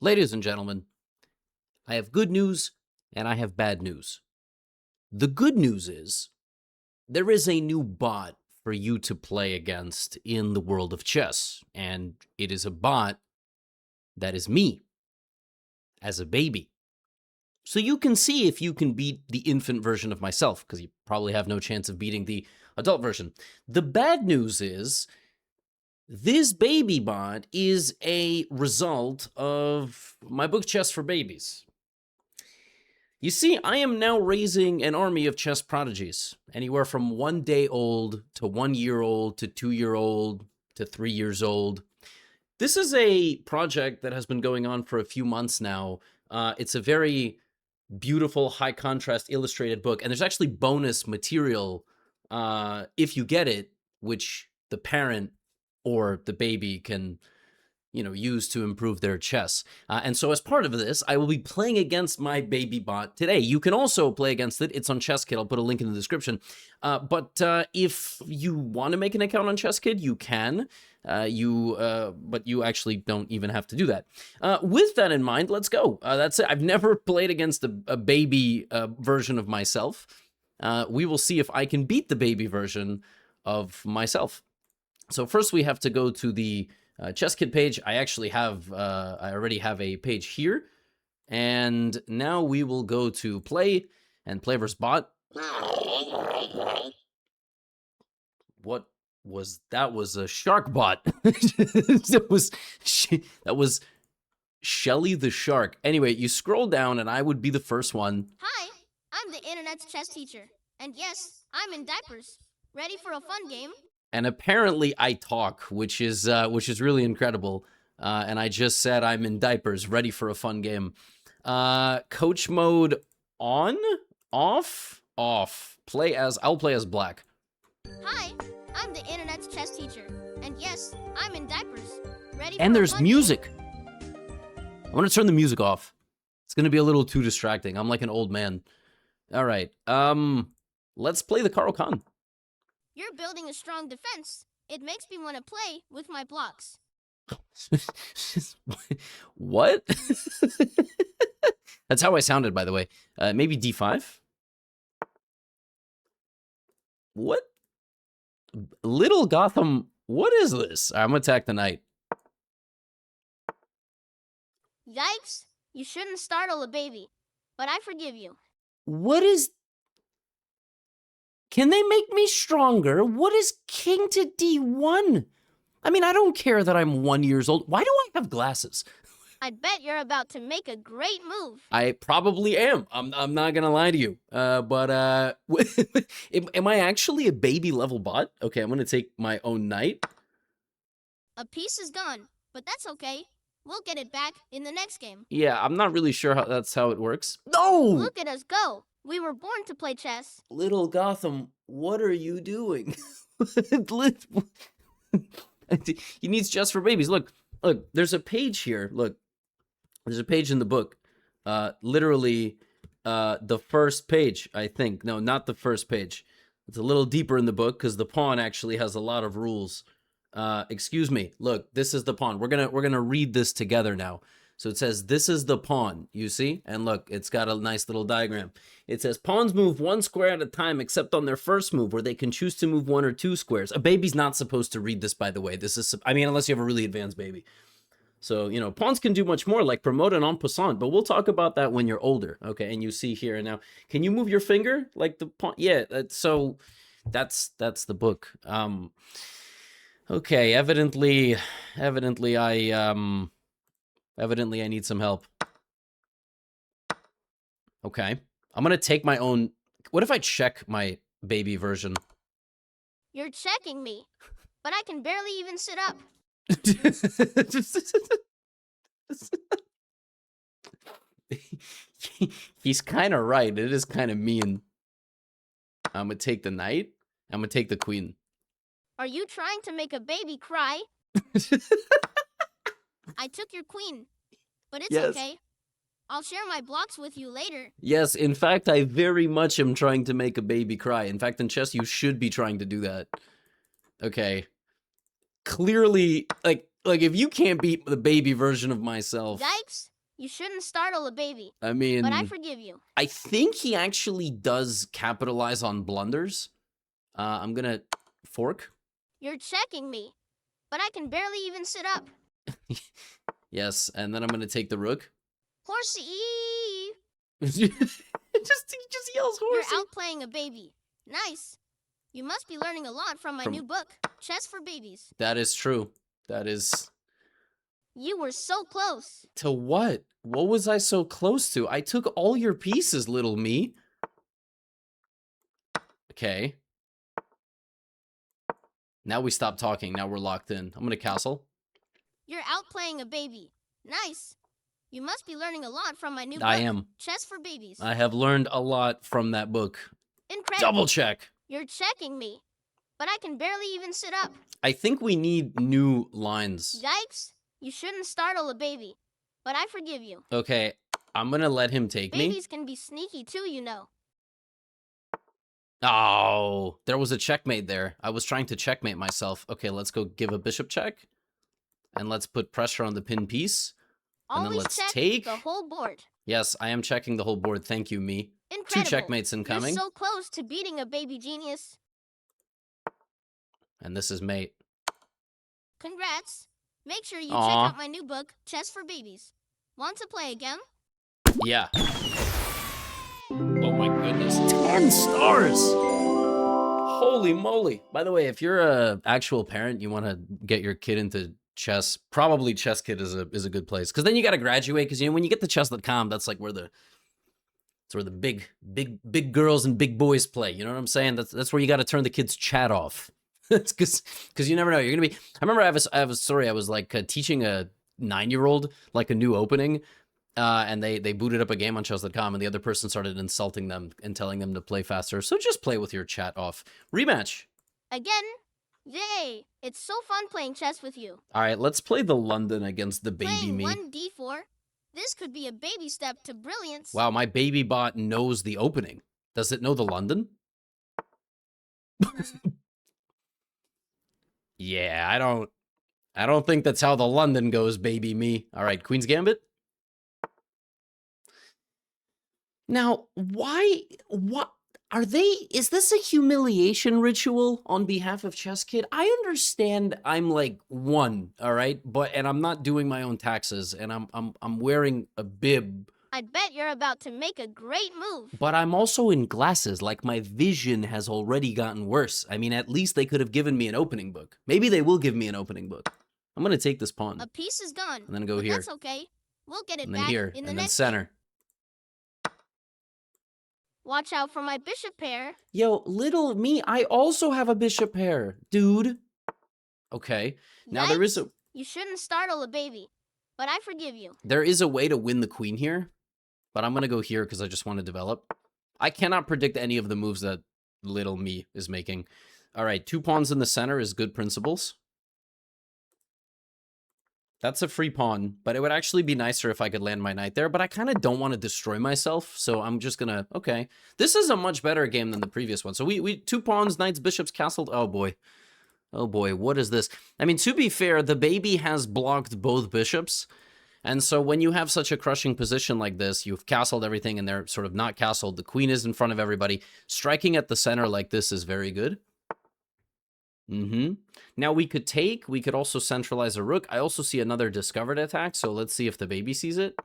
Ladies and gentlemen, I have good news and I have bad news. The good news is there is a new bot for you to play against in the world of chess, and it is a bot that is me as a baby. So you can see if you can beat the infant version of myself, because you probably have no chance of beating the adult version. The bad news is this baby bot is a result of my book Chess for Babies. You see, I am now raising an army of chess prodigies, anywhere from 1 day old to 1 year old to 2 year old to 3 years old. This is a project that has been going on for a few months now. It's a very beautiful, high contrast illustrated book, and there's actually bonus material if you get it, which the parent or the baby can use to improve their chess. And so as part of this, I will be playing against my baby bot today. You can also play against it. It's on ChessKid. I'll put a link in the description. But if you want to make an account on ChessKid, you can. But you actually don't even have to do that. With that in mind, let's go. That's it. I've never played against a baby version of myself. We will see if I can beat the baby version of myself. So first we have to go to the ChessKid page. I already have a page here. And now we will go to play and play versus bot. What was that? Was a shark bot. that was Shelly the shark. Anyway, you scroll down and I would be the first one. Hi, I'm the internet's chess teacher. And yes, I'm in diapers. Ready for a fun game? And apparently I talk, which is really incredible. And I just said I'm in diapers, ready for a fun game. Coach mode on, off, off. I'll play as black. Hi, I'm the internet's chess teacher. And yes, I'm in diapers. Ready for And a there's fun music. I'm gonna turn the music off. It's gonna be a little too distracting. I'm like an old man. All right. Let's play the Karo Khan. You're building a strong defense. It makes me want to play with my blocks. What? That's how I sounded, by the way. Maybe D5? What? Little Gotham, what is this? I'm gonna attack the knight. Yikes, you shouldn't startle a baby. But I forgive you. What is... Can they make me stronger? What is king to D1? I mean, I don't care that I'm 1 year old. Why do I have glasses? I'd bet you're about to make a great move. I probably am. I'm not gonna lie to you. But am I actually a baby level bot? Okay, I'm gonna take my own knight. A piece is gone, but that's okay. We'll get it back in the next game. Yeah, I'm not really sure how that's how it works. No! Look at us go. We were born to play chess. Little Gotham, what are you doing? He needs chess for babies. Look, there's a page here. Look, there's a page in the book. Literally, the first page, I think. No, not the first page. It's a little deeper in the book because the pawn actually has a lot of rules. Excuse me. Look, this is the pawn. We're gonna read this together now. So it says, this is the pawn, you see? And look, it's got a nice little diagram. It says, pawns move 1 square at a time except on their first move, where they can choose to move 1 or 2 squares. A baby's not supposed to read this, by the way. This is, I mean, unless you have a really advanced baby. So, pawns can do much more, like promote and en passant, but we'll talk about that when you're older, okay? And you see here now, can you move your finger like the pawn? Yeah, so that's the book. Okay, evidently I need some help. Okay. I'm going to take my own... What if I check my baby version? You're checking me, but I can barely even sit up. He's kind of right. It is kind of mean. I'm going to take the knight. I'm going to take the queen. Are you trying to make a baby cry? I took your queen, but it's okay. I'll share my blocks with you later. Yes, in fact, I very much am trying to make a baby cry. In fact, in chess, you should be trying to do that. Okay. Clearly, like, Like, if you can't beat the baby version of myself... Yikes! You shouldn't startle a baby. I mean... But I forgive you. I think he actually does capitalize on blunders. I'm gonna... fork? You're checking me. But I can barely even sit up. Yes, and then I'm gonna take the rook. Horsey! He just yells horsey. You're outplaying a baby. Nice. You must be learning a lot from my new book, Chess for Babies. That is true. That is... You were so close. To what? What was I so close to? I took all your pieces, little me. Okay. Now we stop talking. Now we're locked in. I'm gonna castle. You're outplaying a baby. Nice. You must be learning a lot from my new book. I am. Chess for Babies. I have learned a lot from that book. Incredible. Double check. You're checking me. But I can barely even sit up. I think we need new lines. Yikes. You shouldn't startle a baby. But I forgive you. Okay, I'm gonna let him take me. Babies can be sneaky too, you know. Oh, there was a checkmate there. I was trying to checkmate myself. Okay, let's go give a bishop check. And let's put pressure on the pin piece. And Always then let's check take... the whole board. Yes, I am checking the whole board. Thank you, me. Incredible. 2 checkmates incoming. You're so close to beating a baby genius. And this is mate. Congrats. Make sure you Aw. check out my new book, Chess for Babies. Want to play again? Yeah. Oh my goodness. 10 stars! Holy moly. By the way, if you're a actual parent, you want to get your kid into chess, probably Chess Kid is a good place. Because then you got to graduate, because, you know, when you get to chess.com, that's like where the... It's where the big girls and big boys play. You know what I'm saying? That's where you got to turn the kids' chat off. It's because you never know. You're gonna be. I remember I have a story. I was like teaching a 9-year-old like a new opening, and they booted up a game on chess.com, and the other person started insulting them and telling them to play faster. So just play with your chat off. Rematch. Again? Yay! It's so fun playing chess with you. All right, let's play the London against the baby Playing me. 1d4. This could be a baby step to brilliance. Wow, my baby bot knows the opening. Does it know the London? Yeah, I don't think that's how the London goes, baby me. All right, Queen's Gambit. Now, what are they? Is this a humiliation ritual on behalf of Chess Kid? I understand I'm like 1, all right, and I'm not doing my own taxes, and I'm wearing a bib. I bet you're about to make a great move. But I'm also in glasses, like my vision has already gotten worse. I mean, at least they could have given me an opening book. Maybe they will give me an opening book. I'm gonna take this pawn. A piece is gone. And then go but here. That's okay. We'll get it And then back here. in the And then next center. game. Watch out for my bishop pair. Yo, little me, I also have a bishop pair, dude. Okay. Now there is a... You shouldn't startle a baby, but I forgive you. There is a way to win the queen here, but I'm going to go here because I just want to develop. I cannot predict any of the moves that little me is making. All right, 2 pawns in the center is good principles. That's a free pawn, but it would actually be nicer if I could land my knight there, but I kind of don't want to destroy myself, so I'm just gonna... Okay. This is a much better game than the previous one. So we 2 pawns, knights, bishops, castled. Oh, boy. Oh, boy. What is this? I mean, to be fair, the baby has blocked both bishops, and so when you have such a crushing position like this, you've castled everything, and they're sort of not castled. The queen is in front of everybody. Striking at the center like this is very good. Now we could take, we could also centralize a rook. I also see another discovered attack, so let's see if the baby sees it.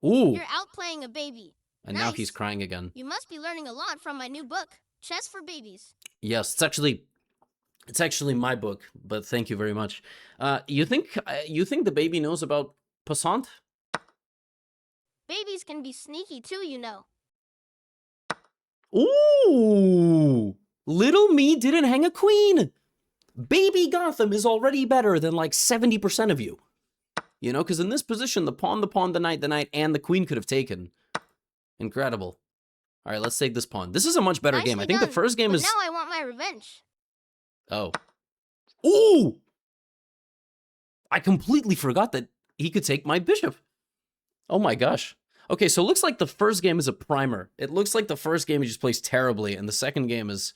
Ooh. You're outplaying a baby. And now he's crying again. You must be learning a lot from my new book, Chess for Babies. Yes, it's actually my book, but thank you very much. You think the baby knows about passant? Babies can be sneaky too, you know. Ooh! Little me didn't hang a queen! Baby Gotham is already better than like 70% of you. You know, because in this position, the pawn, the knight, and the queen could have taken. Incredible. All right, let's take this pawn. This is a much better game. I think the first game is... Now I want my revenge. Oh. Ooh! I completely forgot that he could take my bishop. Oh my gosh. Okay, so it looks like the first game is a primer. It looks like the first game he just plays terribly, and the second game is...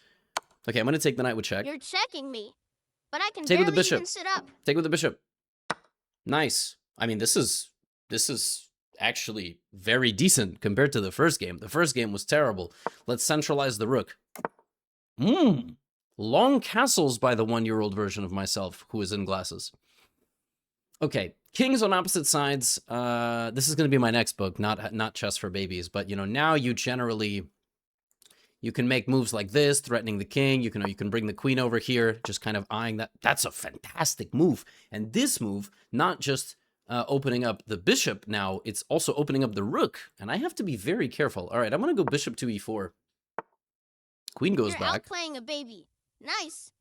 Okay, I'm going to take the knight with check. You're checking me, but I can Take with the barely bishop. even sit up. Take with the bishop. Nice. I mean, this is actually very decent compared to the first game. The first game was terrible. Let's centralize the rook. Long castles by the 1-year-old version of myself who is in glasses. Okay, kings on opposite sides. This is going to be my next book, not chess for babies, but you know, now you generally you can make moves like this, threatening the king. You can bring the queen over here, just kind of eyeing that. That's a fantastic move. And this move, not just opening up the bishop now, it's also opening up the rook. And I have to be very careful. All right, I'm going to go bishop to e4. Queen goes You're back. outplaying a baby. Nice.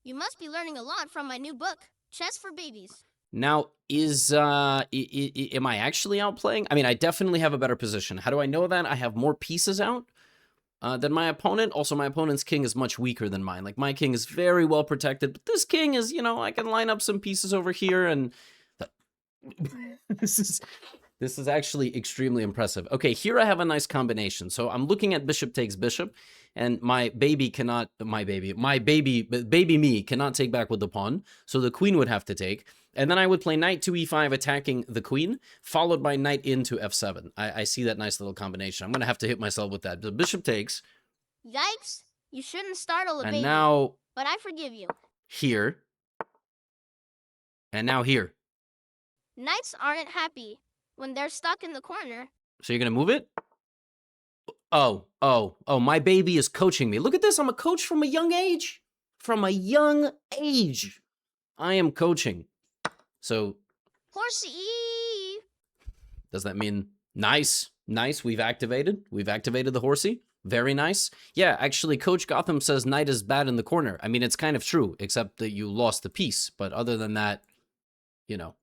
You must be learning a lot from my new book, Chess for Babies. Now, am I actually outplaying? I mean, I definitely have a better position. How do I know that? I have more pieces out than my opponent. Also, my opponent's king is much weaker than mine. Like, my king is very well protected, but this king is, you know, I can line up some pieces over here, and this is actually extremely impressive. Okay, here I have a nice combination. So I'm looking at bishop takes bishop, and my baby me cannot take back with the pawn, so the queen would have to take. And then I would play knight to e5 attacking the queen, followed by knight into f7. I see that nice little combination. I'm going to have to hit myself with that. The bishop takes. Yikes. You shouldn't startle a baby. And now... But I forgive you. Here. And now here. Knights aren't happy when they're stuck in the corner. So you're going to move it? Oh, my baby is coaching me. Look at this. I'm a coach from a young age. From a young age. I am coaching. So, Horsey! Does that mean nice? Nice, we've activated the horsey. Very nice. Yeah, actually, Coach Gotham says knight is bad in the corner. I mean, it's kind of true, except that you lost the piece. But other than that, you know.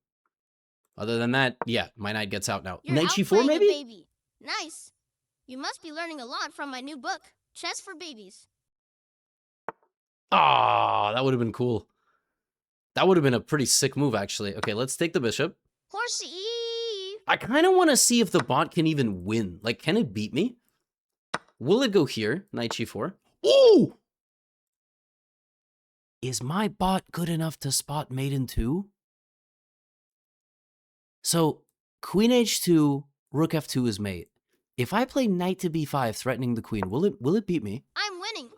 Other than that, yeah, my knight gets out now. You're Knight g4, maybe? Baby. Nice. You must be learning a lot from my new book, Chess for Babies. Ah, that would have been cool. That would have been a pretty sick move, actually. Okay, let's take the bishop. Horsey! I kind of want to see if the bot can even win. Like, can it beat me? Will it go here? Knight g4. Ooh! Is my bot good enough to spot mate in 2? So, queen h2, rook f2 is mate. If I play knight to b5, threatening the queen, will it beat me? I'm winning,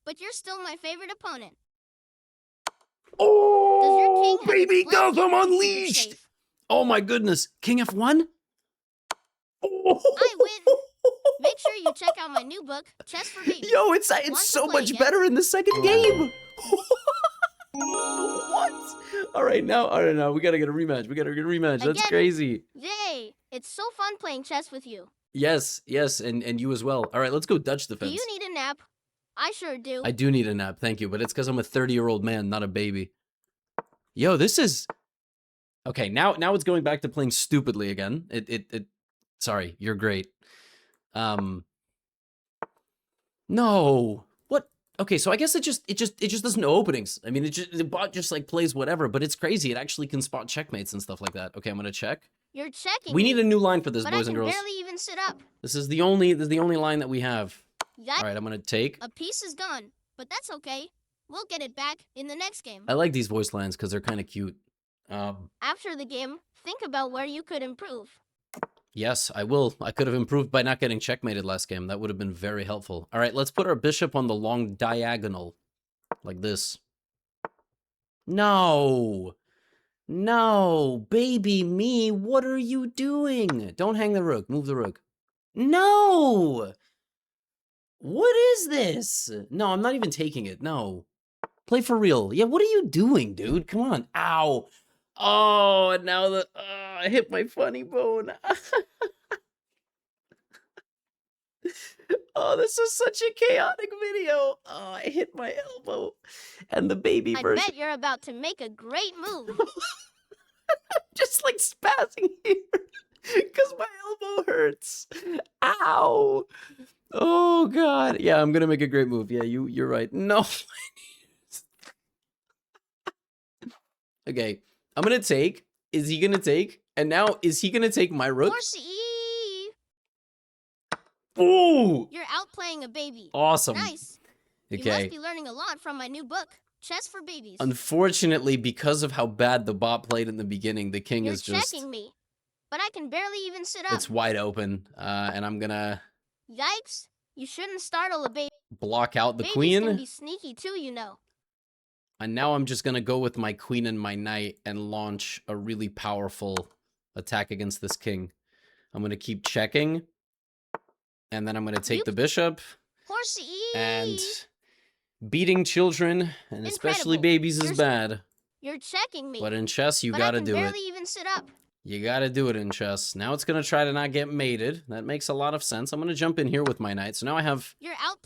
but you're still my favorite opponent. Oh, baby Gotham unleashed! Oh my goodness, king f1? Oh. I win. Make sure you check out my new book, Chess for Babies. Yo, it's so much better in the second game. What? All right, now we gotta get a rematch. That's crazy. Yay! It's so fun playing chess with you. Yes, and you as well. All right, let's go Dutch defense. Do you need a nap? I sure do. I do need a nap, thank you, but it's because I'm a 30-year-old man, not a baby. Yo, this is... Okay, now it's going back to playing stupidly again. Sorry, you're great. No. What? Okay, so I guess it just doesn't know openings. I mean, the bot just like plays whatever, but it's crazy. It actually can spot checkmates and stuff like that. Okay, I'm gonna check. You're checking. We need a new line for this, but boys I and can girls. barely even sit up. This is the only line that we have. All right, I'm gonna take. A piece is gone, but that's okay. We'll get it back in the next game. I like these voice lines because they're kind of cute. After the game, think about where you could improve. Yes, I will. I could have improved by not getting checkmated last game. That would have been very helpful. All right, let's put our bishop on the long diagonal. Like this. No! No! Baby me, what are you doing? Don't hang the rook. Move the rook. No! What is this? No, I'm not even taking it. No. Play for real. Yeah, what are you doing, dude? Come on. Ow. Oh, and now I hit my funny bone. Oh, this is such a chaotic video. Oh, I hit my elbow. And the baby version. I bet you're about to make a great move. Just like spazzing here. Because my elbow hurts. Ow. Oh, God. Yeah, I'm going to make a great move. Yeah, you're right. No. Okay. I'm going to take. Is he going to take? And now, is he going to take my rook? Horsey! Ooh! You're outplaying a baby. Awesome. Nice. Okay. You must be learning a lot from my new book, Chess for babies. Unfortunately, because of how bad the bot played in the beginning, the king You're is just... checking me, but I can barely even sit up. It's wide open, and I'm gonna Yikes! You shouldn't startle a baby. block out the Babies queen. can be sneaky too, you know. And now I'm just gonna go with my queen and my knight and launch a really powerful attack against this king. I'm gonna keep checking, and then I'm gonna take the bishop. Horsey. And beating children, and especially babies, is bad. You're checking me. But in chess, you gotta do it. I can barely even sit up. You gotta do it in chess. Now it's gonna try to not get mated. That makes a lot of sense. I'm gonna jump in here with my knight. So now I have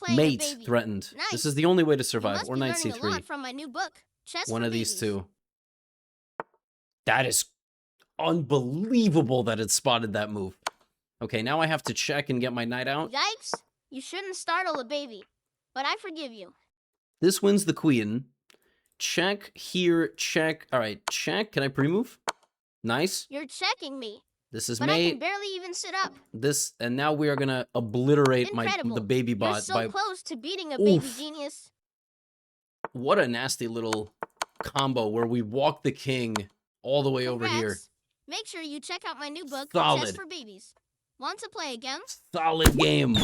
mate threatened. Nice. This is the only way to survive. You must Or be knight learning c3. a lot from my new book, Chess One for of these Babies. two. That is unbelievable that it spotted that move. Okay, now I have to check and get my knight out. Yikes! You shouldn't startle a baby, but I forgive you. This wins the queen. Check here, check. All right, check. Can I pre-move? Nice. You're checking me. This is but mate. I can barely even sit up. This, and now we are gonna obliterate the baby bot. You're so close to beating a Oof. baby genius. What a nasty little combo where we walk the king all the way over here. Make sure you check out my new book, Solid. Chess for Babies. Want to play again? Solid game.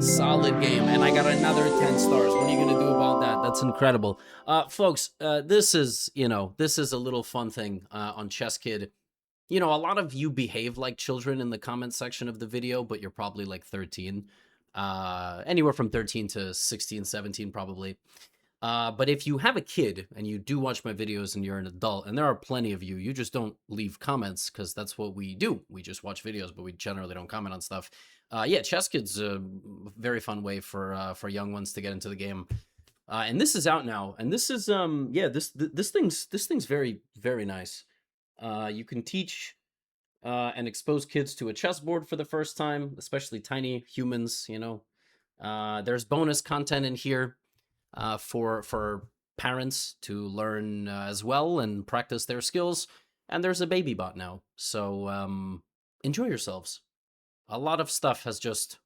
Solid game. And I got another 10 stars. What are you gonna do about that? That's incredible. Folks, this is a little fun thing on Chess Kid. You know, a lot of you behave like children in the comment section of the video, but you're probably like 13. Anywhere from 13 to 16, 17 probably. But if you have a kid and you do watch my videos and you're an adult, and there are plenty of you, you just don't leave comments because that's what we do. We just watch videos, but we generally don't comment on stuff. Yeah, Chess Kid's a very fun way for young ones to get into the game. And this is out now, and this is yeah, this thing's very, very nice. You can teach and expose kids to a chessboard for the first time, especially tiny humans, you know. There's bonus content in here for parents to learn as well and practice their skills. And there's a baby bot now, so enjoy yourselves. A lot of stuff has just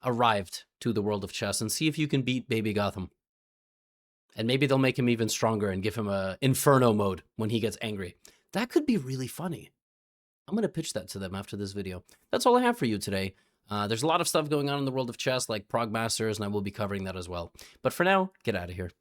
arrived to the world of chess, and see if you can beat baby Gotham. And maybe they'll make him even stronger and give him a Inferno mode when he gets angry. That could be really funny. I'm going to pitch that to them after this video. That's all I have for you today. There's a lot of stuff going on in the world of chess, like Prog Masters, and I will be covering that as well. But for now, get out of here.